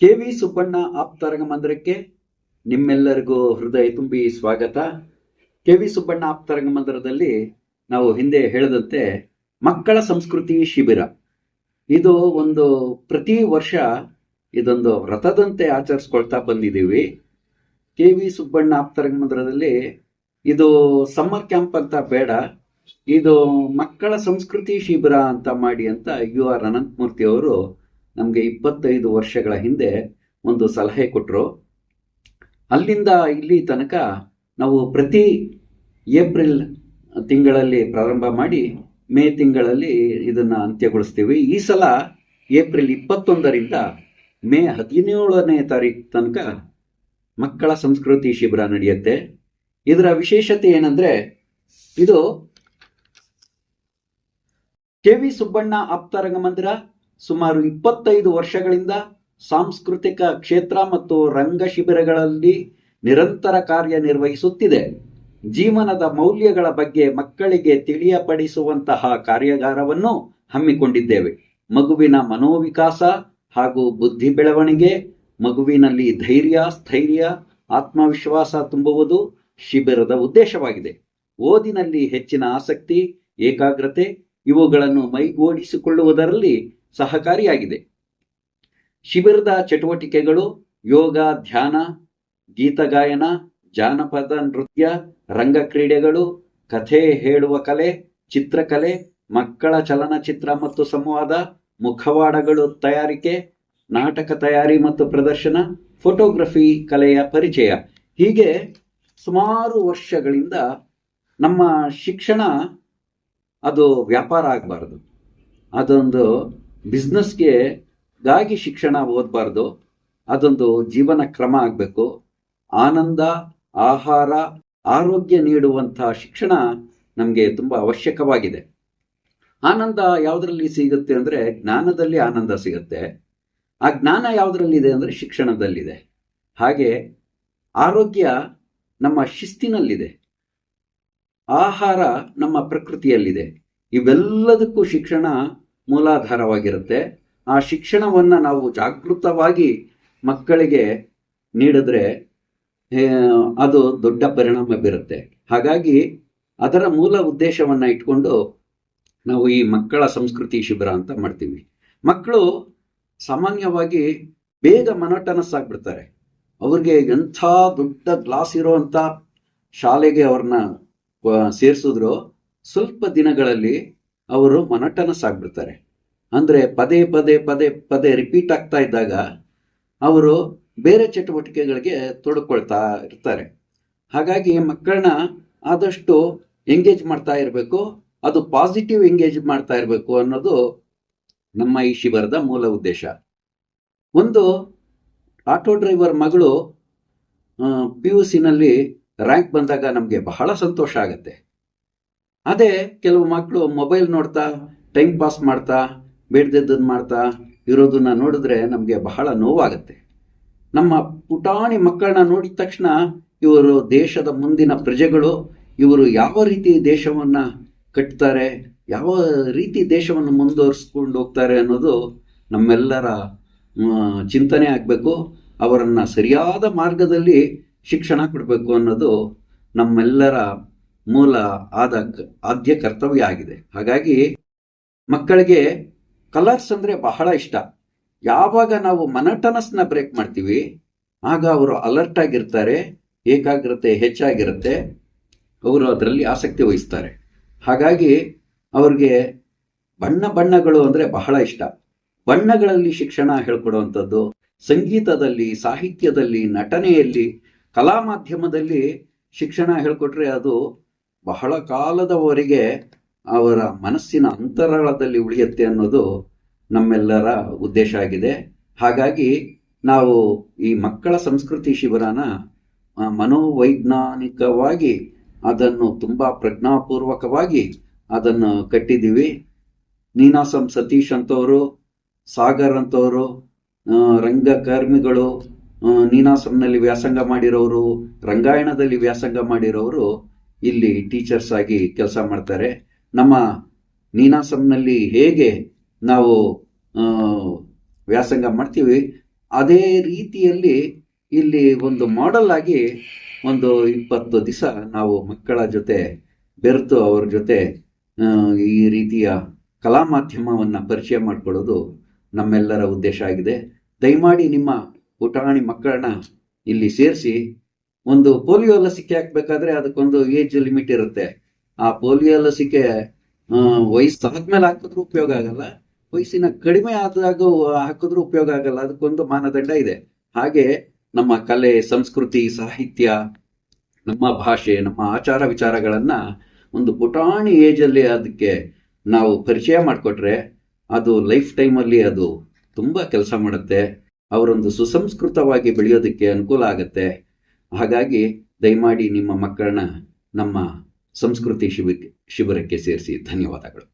KV. Subbanna ಆಪ್ತರಂಗ ಮಂದಿರಕ್ಕೆ ನಿಮ್ಮೆಲ್ಲರಿಗೂ ಹೃದಯ ತುಂಬಿ ಸ್ವಾಗತ. ಕೆ.ವಿ. ಸುಬ್ಬಣ್ಣ ಆಪ್ತರಂಗ ಮಂದಿರದಲ್ಲಿ ನಾವು ಹಿಂದೆ ಹೇಳಿದಂತೆ ಮಕ್ಕಳ ಸಂಸ್ಕೃತಿ ಶಿಬಿರ ಇದು ಒಂದು ಪ್ರತಿ ವರ್ಷ ಇದೊಂದು ವ್ರತದಂತೆ ಆಚರಿಸ್ಕೊಳ್ತಾ ಬಂದಿದ್ದೀವಿ. ಕೆ.ವಿ. ಸುಬ್ಬಣ್ಣ ಆಪ್ತರಂಗ ಮಂದಿರದಲ್ಲಿ ಇದು ಸಮ್ಮರ್ ಕ್ಯಾಂಪ್ ಅಂತ ಬೇಡ, ಇದು ಮಕ್ಕಳ ಸಂಸ್ಕೃತಿ ಶಿಬಿರ ಅಂತ ಮಾಡಿ ಅಂತ ಯು.ಆರ್. ಅನಂತಮೂರ್ತಿ ಅವರು ನಮಗೆ 25 ವರ್ಷಗಳ ಹಿಂದೆ ಒಂದು ಸಲಹೆ ಕೊಟ್ಟರು. ಅಲ್ಲಿಂದ ಇಲ್ಲಿ ತನಕ ನಾವು ಪ್ರತಿ ಏಪ್ರಿಲ್ ತಿಂಗಳಲ್ಲಿ ಪ್ರಾರಂಭ ಮಾಡಿ ಮೇ ತಿಂಗಳಲ್ಲಿ ಇದನ್ನು ಅಂತ್ಯಗೊಳಿಸ್ತೀವಿ. ಈ ಸಲ ಏಪ್ರಿಲ್ 21ರಿಂದ ಮೇ 17ನೇ ತಾರೀಕು ತನಕ ಮಕ್ಕಳ ಸಂಸ್ಕೃತಿ ಶಿಬಿರ ನಡೆಯುತ್ತೆ. ಇದರ ವಿಶೇಷತೆ ಏನಂದರೆ, ಇದು ಕೆ.ವಿ. ಸುಬ್ಬಣ್ಣ ಆಪ್ತರಂಗ ಮಂದಿರ ಸುಮಾರು 25 ವರ್ಷಗಳಿಂದ ಸಾಂಸ್ಕೃತಿಕ ಕ್ಷೇತ್ರ ಮತ್ತು ರಂಗ ಶಿಬಿರಗಳಲ್ಲಿ ನಿರಂತರ ಕಾರ್ಯನಿರ್ವಹಿಸುತ್ತಿದೆ. ಜೀವನದ ಮೌಲ್ಯಗಳ ಬಗ್ಗೆ ಮಕ್ಕಳಿಗೆ ತಿಳಿಯಪಡಿಸುವಂತಹ ಕಾರ್ಯಾಗಾರವನ್ನು ಹಮ್ಮಿಕೊಂಡಿದ್ದೇವೆ. ಮಗುವಿನ ಮನೋವಿಕಾಸ ಹಾಗೂ ಬುದ್ಧಿ ಬೆಳವಣಿಗೆ, ಮಗುವಿನಲ್ಲಿ ಧೈರ್ಯ, ಸ್ಥೈರ್ಯ, ಆತ್ಮವಿಶ್ವಾಸ ತುಂಬುವುದು ಶಿಬಿರದ ಉದ್ದೇಶವಾಗಿದೆ. ಓದಿನಲ್ಲಿ ಹೆಚ್ಚಿನ ಆಸಕ್ತಿ, ಏಕಾಗ್ರತೆ ಇವುಗಳನ್ನು ಮೈಗೂಡಿಸಿಕೊಳ್ಳುವುದರಲ್ಲಿ ಸಹಕಾರಿಯಾಗಿದೆ. ಶಿಬಿರದ ಚಟುವಟಿಕೆಗಳು ಯೋಗ, ಧ್ಯಾನ, ಗೀತಗಾಯನ, ಜಾನಪದ ನೃತ್ಯ, ರಂಗ ಕ್ರೀಡೆಗಳು, ಕಥೆ ಹೇಳುವ ಕಲೆ, ಚಿತ್ರಕಲೆ, ಮಕ್ಕಳ ಚಲನಚಿತ್ರ ಮತ್ತು ಸಂವಾದ, ಮುಖವಾಡಗಳು ತಯಾರಿಕೆ, ನಾಟಕ ತಯಾರಿ ಮತ್ತು ಪ್ರದರ್ಶನ, ಫೋಟೋಗ್ರಫಿ ಕಲೆಯ ಪರಿಚಯ, ಹೀಗೆ ಸುಮಾರು ವರ್ಷಗಳಿಂದ ನಮ್ಮ ಶಿಕ್ಷಣ ಅದು ವ್ಯಾಪಾರ ಆಗಬಾರ್ದು, ಅದೊಂದು ಬಿಸ್ನೆಸ್ಗೆ ಗಾಗಿ ಶಿಕ್ಷಣ ಓದಬಾರ್ದು, ಅದೊಂದು ಜೀವನ ಕ್ರಮ ಆಗಬೇಕು. ಆನಂದ, ಆಹಾರ, ಆರೋಗ್ಯ ನೀಡುವಂತಹ ಶಿಕ್ಷಣ ನಮಗೆ ತುಂಬ ಅವಶ್ಯಕವಾಗಿದೆ. ಆನಂದ ಯಾವುದರಲ್ಲಿ ಸಿಗುತ್ತೆ ಅಂದರೆ ಜ್ಞಾನದಲ್ಲಿ ಆನಂದ ಸಿಗುತ್ತೆ. ಆ ಜ್ಞಾನ ಯಾವುದರಲ್ಲಿದೆ ಅಂದರೆ ಶಿಕ್ಷಣದಲ್ಲಿದೆ. ಹಾಗೆ ಆರೋಗ್ಯ ನಮ್ಮ ಶಿಸ್ತಿನಲ್ಲಿದೆ, ಆಹಾರ ನಮ್ಮ ಪ್ರಕೃತಿಯಲ್ಲಿದೆ. ಇವೆಲ್ಲದಕ್ಕೂ ಶಿಕ್ಷಣ ಮೂಲಾಧಾರವಾಗಿರುತ್ತೆ. ಆ ಶಿಕ್ಷಣವನ್ನು ನಾವು ಜಾಗೃತವಾಗಿ ಮಕ್ಕಳಿಗೆ ನೀಡಿದ್ರೆ ಅದು ದೊಡ್ಡ ಪರಿಣಾಮ ಬೀರುತ್ತೆ. ಹಾಗಾಗಿ ಅದರ ಮೂಲ ಉದ್ದೇಶವನ್ನು ಇಟ್ಕೊಂಡು ನಾವು ಈ ಮಕ್ಕಳ ಸಂಸ್ಕೃತಿ ಶಿಬಿರ ಅಂತ ಮಾಡ್ತೀವಿ. ಮಕ್ಕಳು ಸಾಮಾನ್ಯವಾಗಿ ಬೇಗ ಮೊನೋಟನಸ್ ಆಗಿಬಿಡ್ತಾರೆ. ಅವ್ರಿಗೆ ಎಂಥ ದೊಡ್ಡ ಕ್ಲಾಸ್ ಇರೋವಂಥ ಶಾಲೆಗೆ ಅವ್ರನ್ನ ಸೇರಿಸಿದ್ರು ಸ್ವಲ್ಪ ದಿನಗಳಲ್ಲಿ ಅವರು ಮೊನೋಟನಸ್ ಆಗಿಬಿಡ್ತಾರೆ. ಅಂದರೆ ಪದೇ ಪದೇ ಪದೇ ಪದೇ ರಿಪೀಟ್ ಆಗ್ತಾ ಇದ್ದಾಗ ಅವರು ಬೇರೆ ಚಟುವಟಿಕೆಗಳಿಗೆ ತೊಡಕೊಳ್ತಾ ಇರ್ತಾರೆ. ಹಾಗಾಗಿ ಮಕ್ಕಳನ್ನ ಆದಷ್ಟು ಎಂಗೇಜ್ ಮಾಡ್ತಾ ಇರಬೇಕು, ಅದು ಪಾಸಿಟಿವ್ ಎಂಗೇಜ್ ಮಾಡ್ತಾ ಇರಬೇಕು ಅನ್ನೋದು ನಮ್ಮ ಈ ಶಿಬಿರದ ಮೂಲ ಉದ್ದೇಶ. ಒಂದು ಆಟೋ ಡ್ರೈವರ್ ಮಗಳು PUCನಲ್ಲಿ ರ್ಯಾಂಕ್ ಬಂದಾಗ ನಮಗೆ ಬಹಳ ಸಂತೋಷ ಆಗುತ್ತೆ. ಅದೇ ಕೆಲವು ಮಕ್ಕಳು ಮೊಬೈಲ್ ನೋಡ್ತಾ ಟೈಮ್ ಪಾಸ್ ಮಾಡ್ತಾ ಬೇಡ್ದದ್ದನ್ನು ಮಾಡ್ತಾ ಇರೋದನ್ನ ನೋಡಿದ್ರೆ ನಮಗೆ ಬಹಳ ನೋವಾಗುತ್ತೆ. ನಮ್ಮ ಪುಟಾಣಿ ಮಕ್ಕಳನ್ನ ನೋಡಿದ ತಕ್ಷಣ ಇವರು ದೇಶದ ಮುಂದಿನ ಪ್ರಜೆಗಳು, ಇವರು ಯಾವ ರೀತಿ ದೇಶವನ್ನು ಕಟ್ತಾರೆ, ಯಾವ ರೀತಿ ದೇಶವನ್ನು ಮುಂದುವರಿಸ್ಕೊಂಡು ಹೋಗ್ತಾರೆ ಅನ್ನೋದು ನಮ್ಮೆಲ್ಲರ ಚಿಂತನೆ ಆಗಬೇಕು. ಅವರನ್ನು ಸರಿಯಾದ ಮಾರ್ಗದಲ್ಲಿ ಶಿಕ್ಷಣ ಕೊಡಬೇಕು ಅನ್ನೋದು ನಮ್ಮೆಲ್ಲರ ಮೂಲ ಆದ್ಯ ಕರ್ತವ್ಯ ಆಗಿದೆ. ಹಾಗಾಗಿ ಮಕ್ಕಳಿಗೆ ಕಲರ್ಸ್ ಅಂದರೆ ಬಹಳ ಇಷ್ಟ. ಯಾವಾಗ ನಾವು ಮೊನೋಟನಸ್ನ ಬ್ರೇಕ್ ಮಾಡ್ತೀವಿ ಆಗ ಅವರು ಅಲರ್ಟ್ ಆಗಿರ್ತಾರೆ, ಏಕಾಗ್ರತೆ ಹೆಚ್ಚಾಗಿರುತ್ತೆ, ಅವರು ಅದರಲ್ಲಿ ಆಸಕ್ತಿ ವಹಿಸ್ತಾರೆ. ಹಾಗಾಗಿ ಅವ್ರಿಗೆ ಬಣ್ಣಗಳು ಅಂದರೆ ಬಹಳ ಇಷ್ಟ. ಬಣ್ಣಗಳಲ್ಲಿ ಶಿಕ್ಷಣ ಹೇಳ್ಕೊಡುವಂಥದ್ದು, ಸಂಗೀತದಲ್ಲಿ, ಸಾಹಿತ್ಯದಲ್ಲಿ, ನಟನೆಯಲ್ಲಿ, ಕಲಾ ಮಾಧ್ಯಮದಲ್ಲಿ ಶಿಕ್ಷಣ ಹೇಳ್ಕೊಟ್ರೆ ಅದು ಬಹಳ ಕಾಲದವರೆಗೆ ಅವರ ಮನಸ್ಸಿನ ಅಂತರಾಳದಲ್ಲಿ ಉಳಿಯುತ್ತೆ ಅನ್ನೋದು ನಮ್ಮೆಲ್ಲರ ಉದ್ದೇಶ ಆಗಿದೆ. ಹಾಗಾಗಿ ನಾವು ಈ ಮಕ್ಕಳ ಸಂಸ್ಕೃತಿ ಶಿಬಿರನ ಮನೋವೈಜ್ಞಾನಿಕವಾಗಿ ಅದನ್ನು ತುಂಬ ಪ್ರಜ್ಞಾಪೂರ್ವಕವಾಗಿ ಅದನ್ನು ಕಟ್ಟಿದ್ದೀವಿ. ನೀನಾಸಂ ಸತೀಶ್ ಅಂತವರು, ಸಾಗರ್ ಅಂತವರು ರಂಗಕರ್ಮಿಗಳು, ನೀನಾಸಂನಲ್ಲಿ ವ್ಯಾಸಂಗ ಮಾಡಿರೋರು, ರಂಗಾಯಣದಲ್ಲಿ ವ್ಯಾಸಂಗ ಮಾಡಿರೋರು ಇಲ್ಲಿ ಟೀಚರ್ಸ್ ಆಗಿ ಕೆಲಸ ಮಾಡ್ತಾರೆ. ನಮ್ಮ ನೀನಾಸಂನಲ್ಲಿ ಹೇಗೆ ನಾವು ವ್ಯಾಸಂಗ ಮಾಡ್ತೀವಿ ಅದೇ ರೀತಿಯಲ್ಲಿ ಇಲ್ಲಿ ಒಂದು ಮಾಡೆಲ್ ಆಗಿ ಒಂದು 20 ದಿವಸ ನಾವು ಮಕ್ಕಳ ಜೊತೆ ಬೆರೆತು ಅವ್ರ ಜೊತೆ ಈ ರೀತಿಯ ಕಲಾ ಮಾಧ್ಯಮವನ್ನು ಪರಿಚಯ ಮಾಡಿಕೊಳ್ಳೋದು ನಮ್ಮೆಲ್ಲರ ಉದ್ದೇಶ ಆಗಿದೆ. ದಯಮಾಡಿ ನಿಮ್ಮ ಪುಟಾಣಿ ಮಕ್ಕಳನ್ನ ಇಲ್ಲಿ ಸೇರಿಸಿ. ಒಂದು ಪೋಲಿಯೋ ಲಸಿಕೆ ಹಾಕ್ಬೇಕಾದ್ರೆ ಅದಕ್ಕೊಂದು ಏಜ್ ಲಿಮಿಟ್ ಇರುತ್ತೆ. ಆ ಪೋಲಿಯೋ ಲಸಿಕೆ ವಯಸ್ಸಾದ್ಮೇಲೆ ಹಾಕಿದ್ರೂ ಉಪಯೋಗ ಆಗಲ್ಲ, ವಯಸ್ಸಿನ ಕಡಿಮೆ ಆದಾಗ ಹಾಕಿದ್ರೂ ಉಪಯೋಗ ಆಗಲ್ಲ. ಅದಕ್ಕೊಂದು ಮಾನದಂಡ ಇದೆ. ಹಾಗೆ ನಮ್ಮ ಕಲೆ, ಸಂಸ್ಕೃತಿ, ಸಾಹಿತ್ಯ, ನಮ್ಮ ಭಾಷೆ, ನಮ್ಮ ಆಚಾರ ವಿಚಾರಗಳನ್ನ ಒಂದು ಪುಟಾಣಿ ಏಜಲ್ಲಿ ಅದಕ್ಕೆ ನಾವು ಪರಿಚಯ ಮಾಡಿಕೊಟ್ರೆ ಅದು ಲೈಫ್ ಟೈಮಲ್ಲಿ ಅದು ತುಂಬ ಕೆಲಸ ಮಾಡುತ್ತೆ. ಅವರೊಂದು ಸುಸಂಸ್ಕೃತವಾಗಿ ಬೆಳೆಯೋದಕ್ಕೆ ಅನುಕೂಲ ಆಗುತ್ತೆ. ಹಾಗಾಗಿ ದಯಮಾಡಿ ನಿಮ್ಮ ಮಕ್ಕಳನ್ನ ನಮ್ಮ ಸಂಸ್ಕೃತಿ ಶಿಬಿರಕ್ಕೆ ಸೇರಿಸಿ. ಧನ್ಯವಾದಗಳು.